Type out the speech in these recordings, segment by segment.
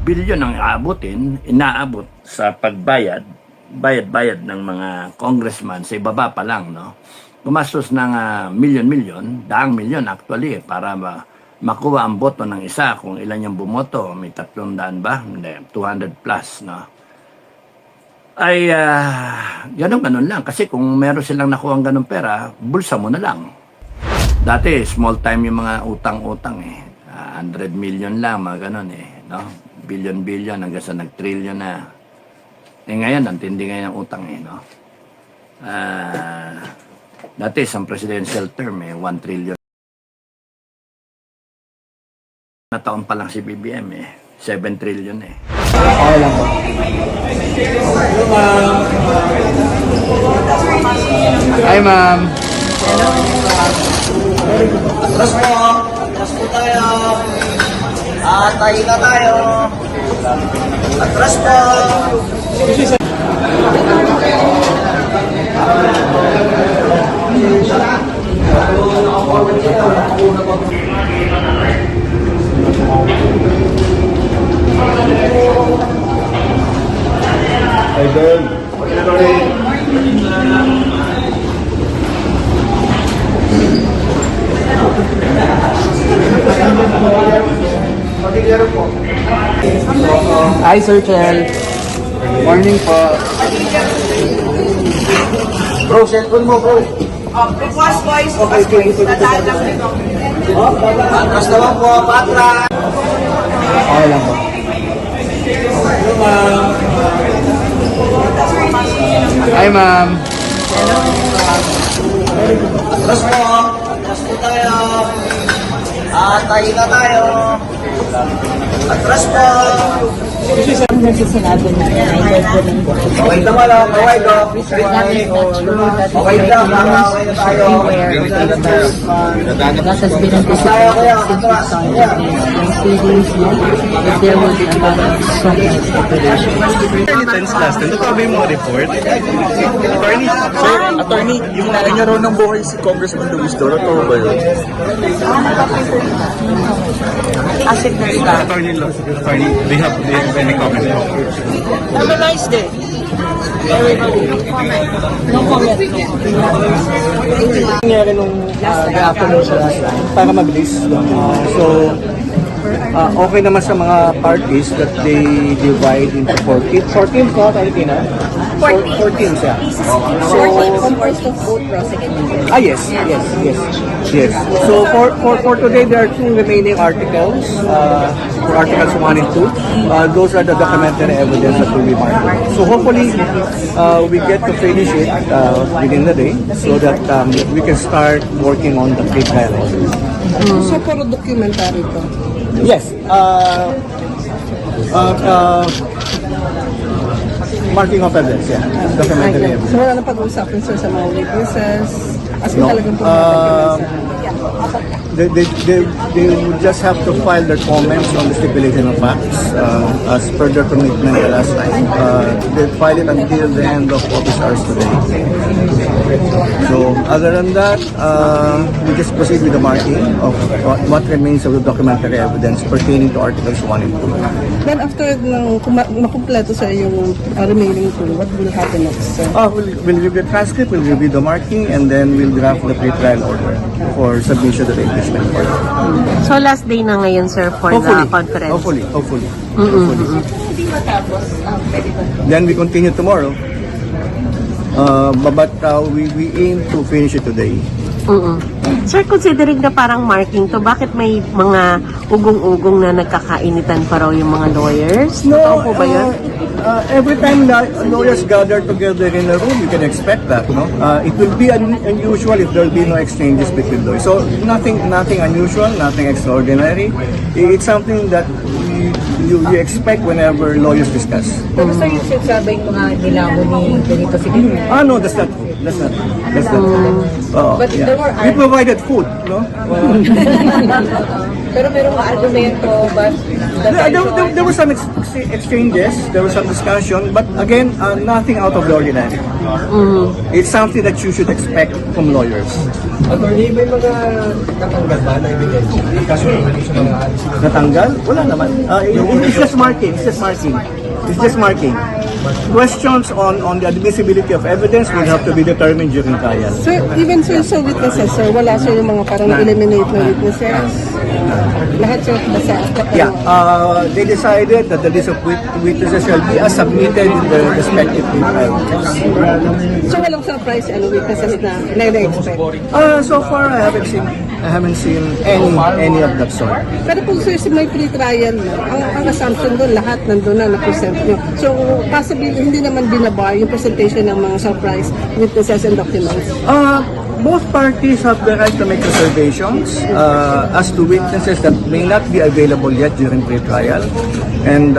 bilyon ang inaabot sa bayad ng mga congressman sa ibaba pa lang, no? Gumastos ng milyon-milyon, daang milyon actually, para makuha ang boto ng isa. Kung ilan yung bumoto, may 300 ba? Hindi, 200 plus, no? Ay, ganun lang. Kasi kung meron silang nakuha ang ganun pera, bulsa mo na lang. Dati, small time yung mga utang-utang eh. 100 million lang, mga ganun eh, no? Billion hanggang sa nag-trillion na. Eh ngayon, ang tindi ngayon ang utang eh, no? Dati, isang presidential term eh, 1 trillion. Na taon pa lang si BBM eh, 7 trillion eh. Okay lang po. Hi, ma'am. Atras po tayo. Tayo na tayo. Atras po. Idol. Hi, Sir Chel. Morning po. Bro, cellphone mo, bro. Request voice, dadaan lang dito. Atras naman po, patras. Okay lang po. Hi, ma'am. Atras po tayo. Tayo na tayo. Atras po. Sinabi na idol ko ng buhay. Okay na wala, okay na. Okay na, okay na tayo. That has been anticipated since we started this 3 days now. But there will be a lot of struggles speculation. Tense last time. Ito ba yung mga report? Attorney, yung kanya raw ng buhay si Congressman Luis Doro, ito ba yun? Asik na sila. Attorney, do you have any comment? Have a nice day. No comment. Nangyari nung afternoon sa last time para mabilis. Okay naman sa mga parties that they divide into 14 ko, tayo na? 14 siya. So, Composed of both prosecutors. yes. So, for today, there are 2 remaining articles, for Articles 1 and 2. Those are the documentary evidence that will be marked. So, hopefully, we get to finish it within the day so that we can start working on the pre-trial. So, puro documentary to? Yes. Marking of evidence, yeah. Documentary evidence. So, wala na pag-uusapin sir sa mga witnesses? As in No. talagang pumunta They would just have to file their comments on the stipulation of facts as per their commitment the last time. They file it until the end of office hours today. So other than that, we just proceed with the marking of what remains of the documentary evidence pertaining to Articles 1 and 2. Then after nang makumpleto sa yung remaining 2, what will happen next sir? We'll review the transcript, we'll review the marking, and then we'll draft the pre-trial order for submission to the impeachment court. So last day na ngayon, sir, for the conference? Hopefully. Then we continue tomorrow. But we aim to finish it today. Sir, considering na parang marking to, bakit may mga ugong-ugong na nagkakainitan pa raw yung mga lawyers? Totoo po ba yun? Every time lawyers gather together in a room, you can expect that, no? It will be unusual if there will be no exchanges between lawyers. So nothing unusual, nothing extraordinary. It's something that you expect whenever lawyers discuss. Pero sir, yung sinasabing mga nilamon ni ganito si No, that's not true. That's not. But Yeah. there were We provided food, no? Pero merong argumento, but the There were some exchanges, there was some discussion, but again, nothing out of the ordinary. It's something that you should expect from lawyers. Attorney, may mga natanggal ba na evidence? Kaso sa mga alis na Natanggal? Wala naman. It's just marking. It's just marking. It's just marking. Questions on the admissibility of evidence will have to be determined during trial. Sir, even sir sa witnesses, sir, wala sir yung mga parang eliminate na witnesses. Lahat sir, basta. Yeah, they decided that the list of witnesses shall be submitted in the respective trial. So walang surprise witnesses na na-expect. So far, I haven't seen any of that sort. Pero kung sir, may pre-trial na, ang assumption doon, lahat nandun na na-present nyo. So, possibly, hindi naman binabar yung presentation ng mga surprise witnesses and documents. Both parties have the right to make reservations as to witnesses that may not be available yet during pre-trial, and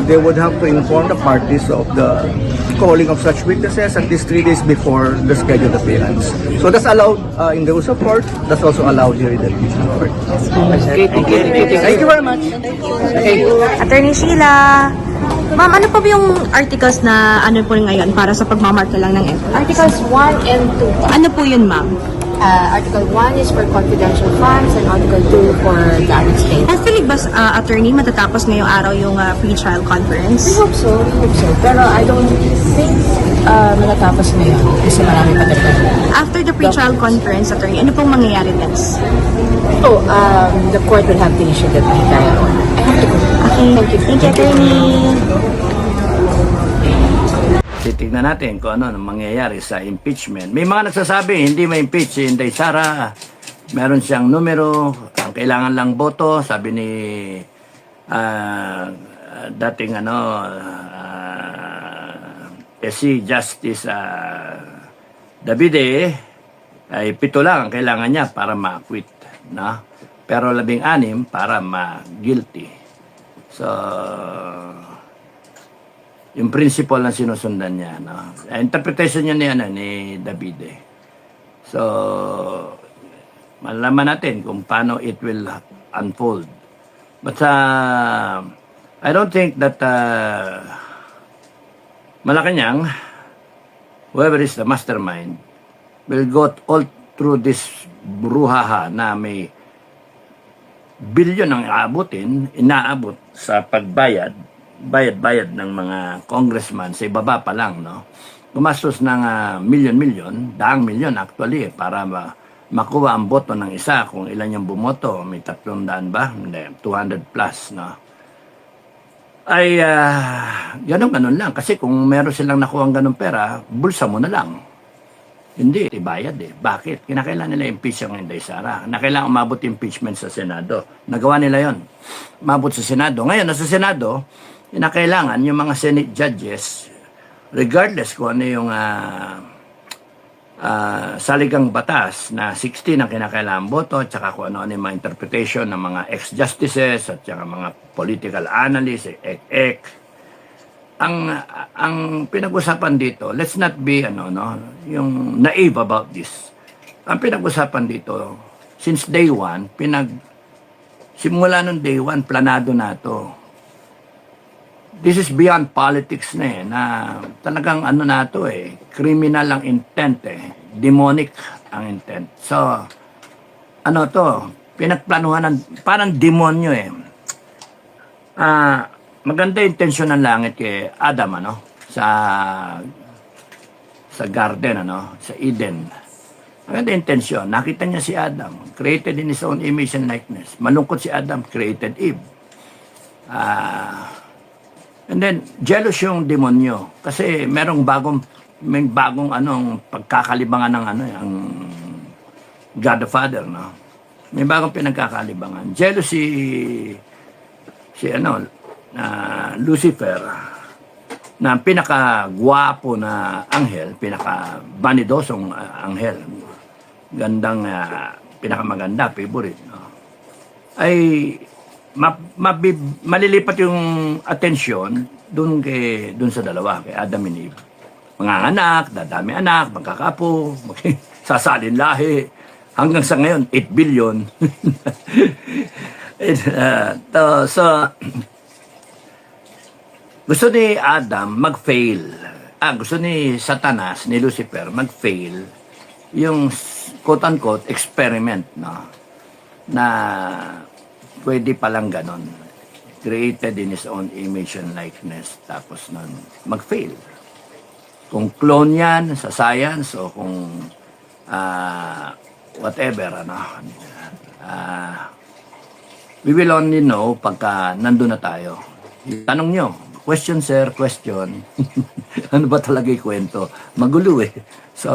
they would have to inform the parties of the calling of such witnesses at least 3 days before the scheduled appearance. So that's allowed in the rules of court. That's also allowed here in the division court. Thank you very much. Attorney Sheila, ma'am, ano po ba yung articles na ano po ngayon para sa pagmamarka lang ng Articles 1 and 2. Ano po yun, ma'am? Article 1 is for confidential funds and Article 2 for direct state. Hopefully ba, attorney, matatapos ngayong araw yung pre-trial We conference? hope so. Pero I don't think matatapos ngayon kasi marami pa talaga. After the pre-trial conference, attorney, ano pong mangyayari next? Oh, the court will have to issue the pre-trial order. I have to go. Okay, thank you, attorney. Titignan natin kung ano ang mangyayari sa impeachment. May mga nagsasabi, hindi ma-impeach si Inday Sara. Meron siyang numero, ang kailangan lang boto, sabi ni dating si Justice Davide, ay 7 lang ang kailangan niya para ma-acquit. No? Pero 16 para ma-guilty. So, yung principle na sinusundan niya, no? Interpretation niya ni Davide. So, malaman natin kung paano it will unfold. But I don't think that Malacanang, whoever is the mastermind, will go all through this bruhaha na may bilyon ang inaabot sa bayad ng mga congressman sa ibaba pa lang, no? Gumastos ng milyon-milyon, daang milyon actually, para makuha ang boto ng isa. Kung ilan yung bumoto, may 300 ba? Hindi, 200 plus, no? Ay, ganun lang. Kasi kung meron silang nakuha ang ganun pera, bulsa mo na lang. Hindi, ibayad eh. Bakit? Kinakailangan nila impeach ang Inday Sara. Nakailangan umabot impeachment sa Senado. Nagawa nila yon. Umabot sa Senado. Ngayon, nasa Senado, kinakailangan yung mga Senate judges, regardless kung ano yung saligang batas na 16 ang kinakailangan boto, at saka kung ano yung mga interpretation ng mga ex-justices at saka mga political analysts, ang pinag-usapan dito, let's not be yung naive about this. Ang pinag-usapan dito, since day one, simula nung day one, planado na to. This is beyond politics na na talagang na to criminal ang intent demonic ang intent. So, pinagplanuhan parang demonyo maganda yung intensyon ng langit kay Adam, sa garden, sa Eden. Maganda yung intensyon. Nakita niya si Adam, created in his own image and likeness. Malungkot si Adam, created Eve. And then, jealous yung demonyo. Kasi may bagong pagkakalibangan ng ang God the Father, no? May bagong pinagkakalibangan. Jealous si Lucifer, na pinakagwapo na anghel, pinakabanidosong anghel, gandang pinakamaganda, favorite, no? Ay malilipat yung atensyon dun sa dalawa, kay Adam and Eve. manganganak, dadami anak, magkakapo, sasalin lahi. Hanggang sa ngayon, 8 billion. So, gusto ni Adam mag-fail. Gusto ni Satanas, ni Lucifer, mag-fail yung quote-unquote experiment, no? Na pwede palang ganon. Created in his own image and likeness. Tapos nun, mag-fail. Kung clone yan sa science o kung whatever, ano, we will only know pagka nandun na tayo. Tanong nyo, question sir, question. Ano ba talaga yung kwento? Magulo eh. So,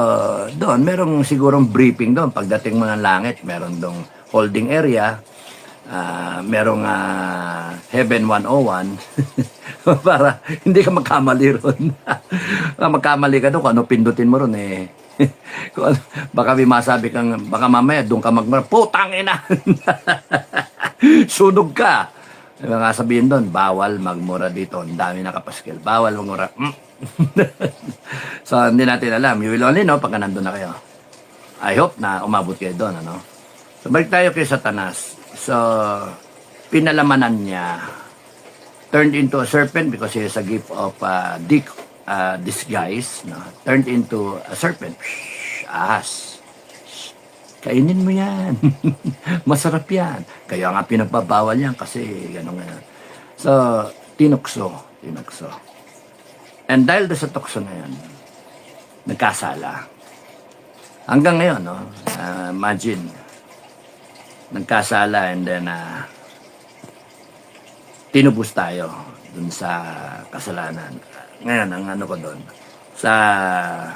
doon, merong sigurong briefing doon. Pagdating mo ng langit, meron doon holding area, merong Heaven 101 para hindi ka magkamali ron. Magkamali ka doon kung ano pindutin mo ron eh. Baka may masabi kang, baka mamaya doon ka putang ina! Sunog ka! Mga sabihin doon, bawal magmura dito. Ang dami nakapaskil. Bawal magmura. So, hindi natin alam. You will only know pagka nandun na kayo. I hope na umabot kayo doon. Ano? So, balik tayo kay Satanas. So, pinalamanan niya, turned into a serpent because he has a gift of disguise. No? Turned into a serpent. Ahas. Kainin mo yan. Masarap yan. Kaya nga pinagbabawal yan kasi gano'n nga. So, tinukso. And dahil sa tukso na yan, nagkasala. Hanggang ngayon, no? Imagine, nagkasala and then tinubos tayo dun sa kasalanan. Ngayon, ang ano ko dun, sa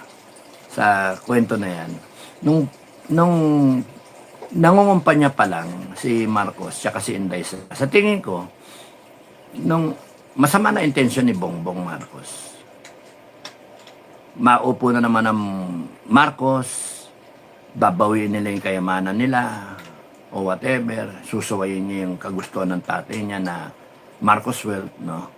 kwento na yan, nung nangungumpanya pa lang si Marcos tsaka si Inday sa tingin ko nung masama na intensyon ni Bongbong Marcos, maupo na naman ang Marcos, babawiin nila yung kayamanan nila o whatever, susuwayin niya yung kagustuhan ng tatay niya na Marcos wealth, no?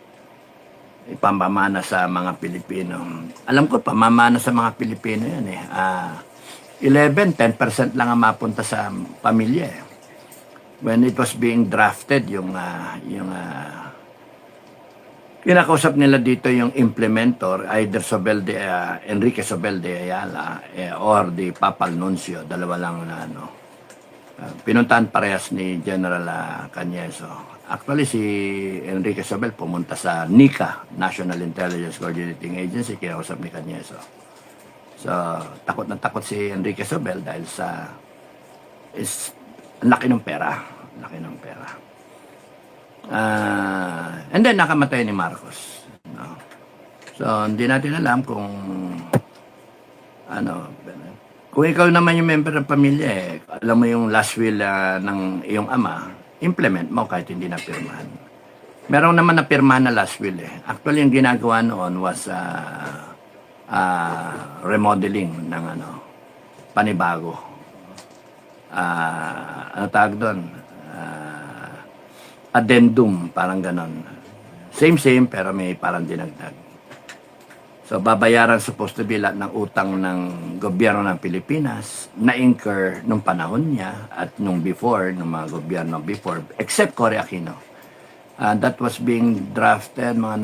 Ipamamana sa mga Pilipino. Alam ko, pamamana sa mga Pilipino yan eh. 10% lang ang mapunta sa pamilya. When it was being drafted, yung kinakausap nila dito yung implementor, either Enrique Sobel de Ayala or the Papal Nuncio, dalawa lang na pinuntahan parehas ni General Cañeso. Actually, si Enrique Sobel pumunta sa NICA, National Intelligence Coordinating Agency, kinausap ni Cañeso. So, takot na takot si Enrique Sobel dahil ang laki ng pera. And then, nakamatay ni Marcos. No? So, hindi natin alam kung kung ikaw naman yung member ng pamilya, alam mo yung last will ng iyong ama, implement mo kahit hindi na pirmahan. Meron naman na pirmahan na last will eh. Actually, yung ginagawa noon was remodeling ng panibago. Ano tawag doon? Addendum, parang ganon. Same, pero may parang dinagdag. So, babayaran supposed to be lahat ng utang ng gobyerno ng Pilipinas na incur nung panahon niya at nung before, nung mga gobyerno before, except Cory Aquino. That was being drafted mga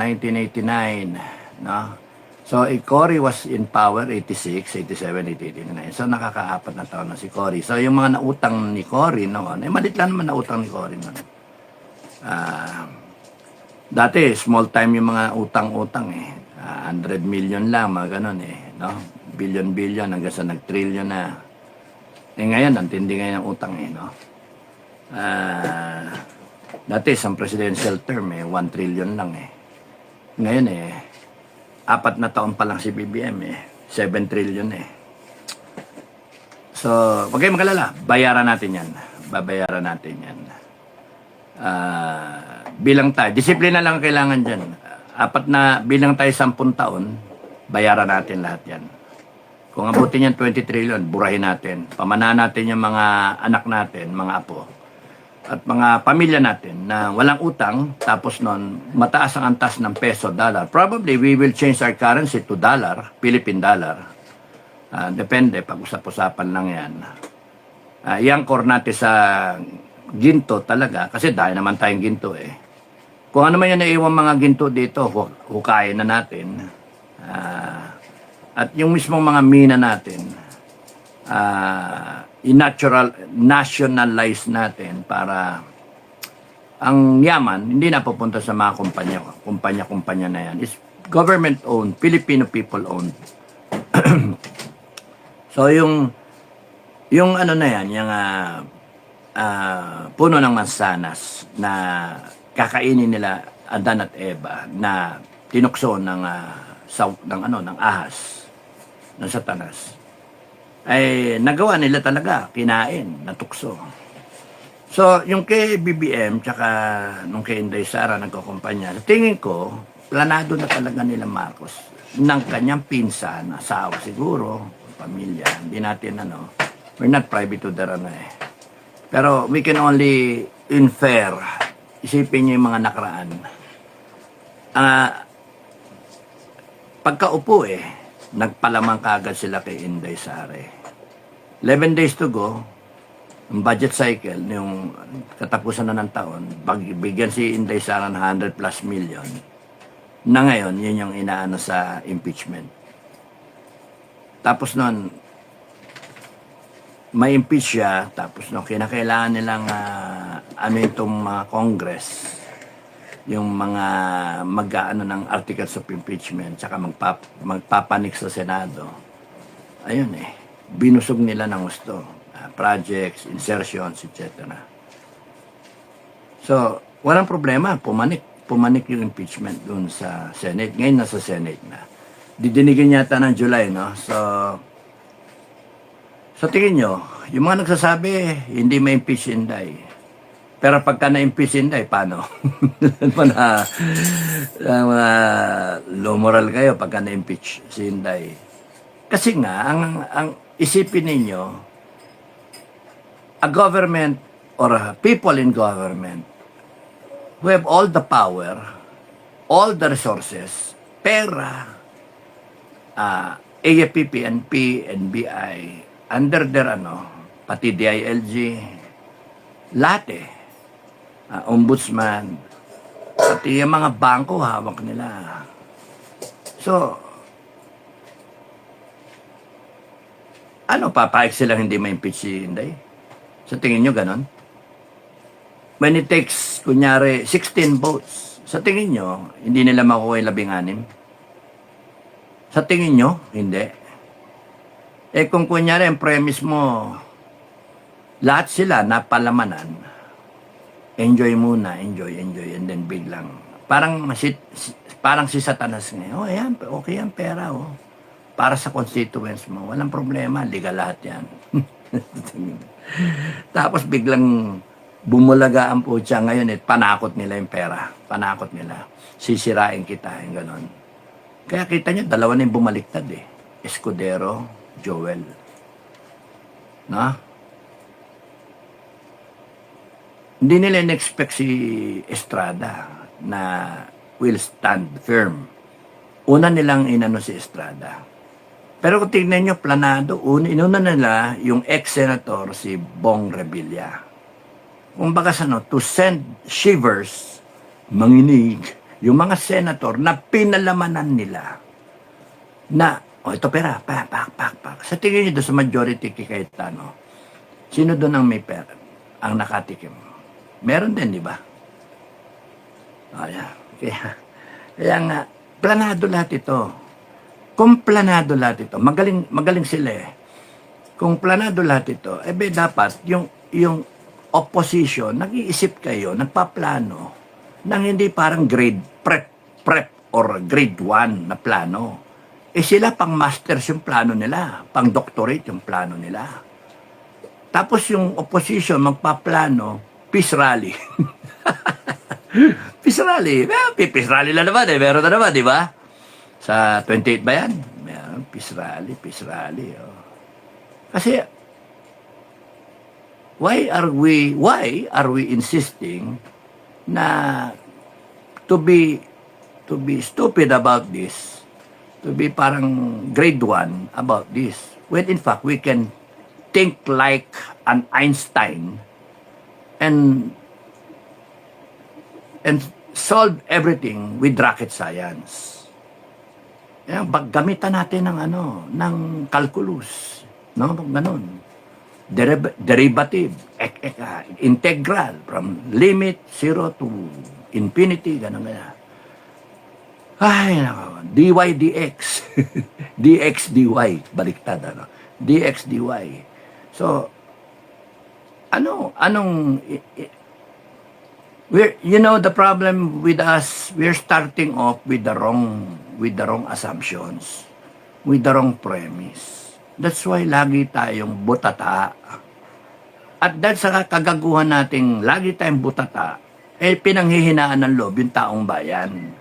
1989, no? So, Cory was in power 86, 87, 89. So, nakaka-4 na taon na si Cory. So, yung mga nautang ni Cory noon, malit lang naman nautang ni Cory noon. Dati, small time yung mga utang-utang eh. 100 million lang, mga ganun eh. No? Billion hanggang sa nag-trillion na. Ngayon, ang tindi ngayon ng utang eh. No? Dati, isang presidential term 1 trillion lang eh. Ngayon 4 na taon pa lang si BBM 7 trillion eh. So, wag kayong magalala, bayaran natin yan. Babayaran natin yan. Bilang tayo, disiplina lang kailangan dyan. Bilang tayo 10 taon, bayaran natin lahat yan. Kung abutin yan 20 trillion, burahin natin. Pamanahan natin yung mga anak natin, mga apo. at mga pamilya natin na walang utang, tapos nun, mataas ang antas ng peso, dollar, probably we will change our currency to dollar, Philippine dollar. Depende, pag-usap-usapan lang yan. I-anchor natin sa ginto talaga, kasi dahil naman tayong ginto eh. Kung ano man yung naiwan mga ginto dito, hukayin na natin. At yung mismong mga mina natin, nationalize natin para ang yaman hindi na pupunta sa mga kumpanya na yan. It's government-owned, Filipino people-owned. So yung ano na yan, yung puno ng mansanas na kakainin nila Adan at Eva na tinukso ng ahas ng Satanas, ay nagawa nila talaga, kinain, natukso. So, yung kay BBM, tsaka nung kay Inday Sara nagkukumpanya, tingin ko, planado na talaga nila Marcos ng kanyang pinsan, asawa siguro, pamilya, hindi natin we're not privy to their Pero we can only infer, isipin niyo yung mga nakaraan. Pagkaupo nagpalamang kaagad sila kay Inday Sara. 11 days to go, ang budget cycle, yung katapusan na ng taon, bigyan si Inday Sara ng 100+ million, na ngayon, yun yung inaano sa impeachment. Tapos nun, may impeach siya, tapos no, kinakailangan nilang itong mga Congress, yung mga mag-aano ng articles of impeachment, tsaka magpapanik sa Senado. Ayun binusog nila ng gusto. Projects, insertions, etc. So, walang problema, pumanik yung impeachment dun sa Senate. Ngayon nasa Senate na. Didinigin yata ng July, no? So, sa tingin nyo, yung mga nagsasabi, hindi ma-impeach si Inday. Pero pagka na-impeach si Inday, paano? Low moral kayo pagka na-impeach si Inday. Kasi nga, ang isipin ninyo, a government or people in government who have all the power, all the resources, pera, AFP, PNP, NBI, under their pati DILG, lahat ombudsman, pati yung mga bangko hawak nila. So, papayag silang hindi ma-impeach si Inday? Sa tingin nyo ganon? When it takes, kunyari, 16 votes, sa tingin nyo, hindi nila makuha yung 16? Sa tingin nyo, hindi. Kung kunyari, ang premise mo, lahat sila napalamanan, enjoy muna, enjoy, and then biglang, parang si Satanas ngayon, ayan, okay ang pera, para sa constituents mo, walang problema, legal lahat yan. Tapos biglang bumulaga ang putya ngayon, panakot nila yung pera, panakot nila, sisirain kita, yung ganon. Kaya kita nyo, dalawa na yung bumaliktad Escudero, Joel. Hindi nila in-expect si Estrada na will stand firm. Una nilang inano si Estrada. Pero kung tignan nyo, planado, inuna nila yung ex-senator si Bong Revilla. Kung baga to send shivers, manginig, yung mga senator na pinalamanan nila na, ito pera, pak. Sa tingin nyo doon sa majority kay Cayetano, sino doon ang may pera, ang nakatikim? Meron din, di ba? Kaya nga, planado lahat ito. Kung planado lahat ito, magaling sila Kung planado lahat ito, dapat yung opposition, nag-iisip kayo, nagpaplano, nang hindi parang grade prep or grade 1 na plano. Sila pang masters yung plano nila, pang doctorate yung plano nila. Tapos yung opposition magpaplano, peace rally. Peace rally. Peace rally lang naman meron na naman, di ba? Sa 28 ba yan? Meron, peace rally. Kasi, why are we insisting na to be stupid about this, to be parang grade 1 about this, when in fact we can think like an Einstein and solve everything with rocket science. Yan, gamitan natin ng ng calculus, no? Ganun. Derivative, integral from limit 0 to infinity, ganun. Ay, nako, dy dx. Dx dy, baliktad dx dy. So the problem with us, we're starting off with the wrong assumptions, with the wrong premise. That's why lagi tayong butata. At dahil sa kagaguhan nating lagi tayong butata, pinanghihinaan ng loob yung taong bayan.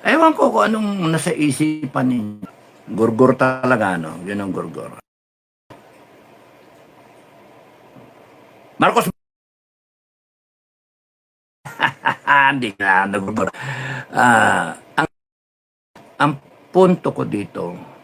Ewan ko kung anong nasa isipan ninyo. Gurgur talaga, no? Yun ang gurgur. Marcos, hindi na nagurgur. Ang punto ko dito,